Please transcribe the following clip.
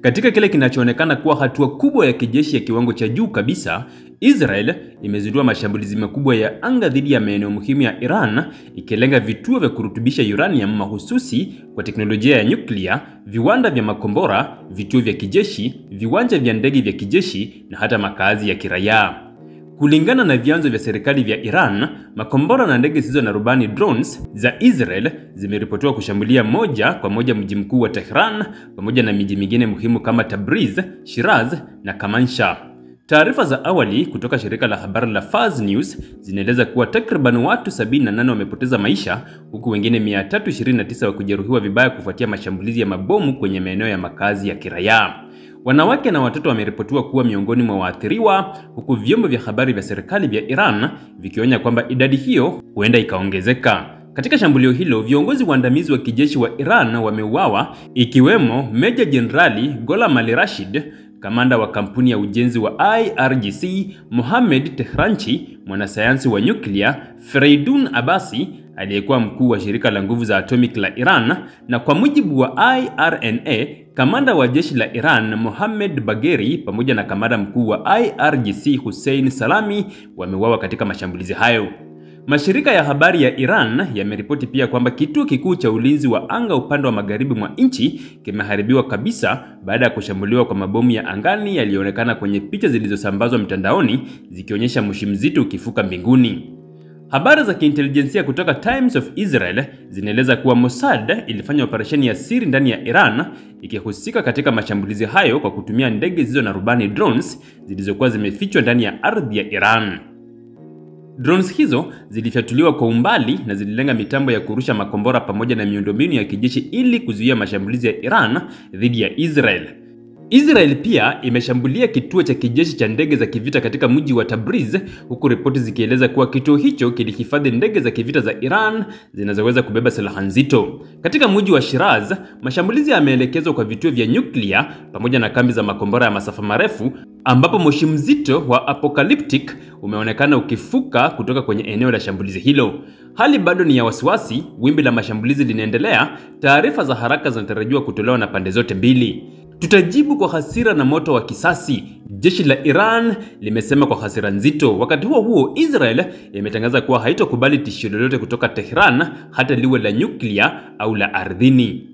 Katika kile kinachoonekana kuwa hatua kubwa ya kijeshi ya kiwango cha juu kabisa, Israel imezindua mashambulizi makubwa ya anga dhidi ya maeneo muhimu ya Iran, ikilenga vituo vya kurutubisha uranium mahususi kwa teknolojia ya nyuklia, viwanda vya makombora, vituo vya kijeshi, viwanja vya ndege vya kijeshi na hata makazi ya kiraia. Kulingana na vyanzo vya serikali vya Iran, makombora na ndege zisizo na rubani drones za Israel zimeripotiwa kushambulia moja kwa moja mji mkuu wa Tehran pamoja na miji mingine muhimu kama Tabriz, Shiraz na Kermanshah. Taarifa za awali kutoka shirika la habari la Fars News zinaeleza kuwa takriban watu 78 wamepoteza maisha huku wengine 329 wakijeruhiwa vibaya kufuatia mashambulizi ya mabomu kwenye maeneo ya makazi ya kiraia. Wanawake na watoto wameripotiwa kuwa miongoni mwa waathiriwa, huku vyombo vya habari vya serikali vya Iran vikionya kwamba idadi hiyo huenda ikaongezeka. Katika shambulio hilo, viongozi waandamizi wa kijeshi wa Iran wameuawa, ikiwemo Meja Jenerali Gholam Ali Rashid, kamanda wa kampuni ya ujenzi wa IRGC Mohammad Tehranchi, mwanasayansi wa nyuklia Fereidun Abbasi aliyekuwa mkuu wa shirika la nguvu za atomic la Iran, na kwa mujibu wa IRNA, kamanda wa jeshi la Iran Mohammad Bagheri pamoja na kamanda mkuu wa IRGC Hussein Salami wameuawa katika mashambulizi hayo. Mashirika ya habari ya Iran yameripoti pia kwamba kituo kikuu cha ulinzi wa anga upande wa magharibi mwa nchi kimeharibiwa kabisa baada ya kushambuliwa kwa mabomu ya angani yaliyoonekana kwenye picha zilizosambazwa mtandaoni zikionyesha moshi mzito ukifuka mbinguni. Habari za kiintelijensia kutoka Times of Israel zinaeleza kuwa Mossad ilifanya operesheni ya siri ndani ya Iran ikihusika katika mashambulizi hayo kwa kutumia ndege zisizo na rubani drones zilizokuwa zimefichwa ndani ya ardhi ya Iran. Drones hizo zilifyatuliwa kwa umbali na zililenga mitambo ya kurusha makombora pamoja na miundombinu ya kijeshi ili kuzuia mashambulizi ya Iran dhidi ya Israel. Israel pia imeshambulia kituo cha kijeshi cha ndege za kivita katika mji wa Tabriz, huku ripoti zikieleza kuwa kituo hicho kilihifadhi ndege za kivita za Iran zinazoweza kubeba silaha nzito. Katika mji wa Shiraz, mashambulizi yameelekezwa kwa vituo vya nyuklia pamoja na kambi za makombora ya masafa marefu, ambapo moshi mzito wa apocalyptic umeonekana ukifuka kutoka kwenye eneo la shambulizi hilo. Hali bado ni ya wasiwasi, wimbi la mashambulizi linaendelea, taarifa za haraka zinatarajiwa kutolewa na pande zote mbili. Tutajibu kwa hasira na moto wa kisasi, jeshi la Iran limesema kwa hasira nzito. Wakati huo huo, Israel imetangaza kuwa haitokubali tishio lolote kutoka Tehran, hata liwe la nyuklia au la ardhini.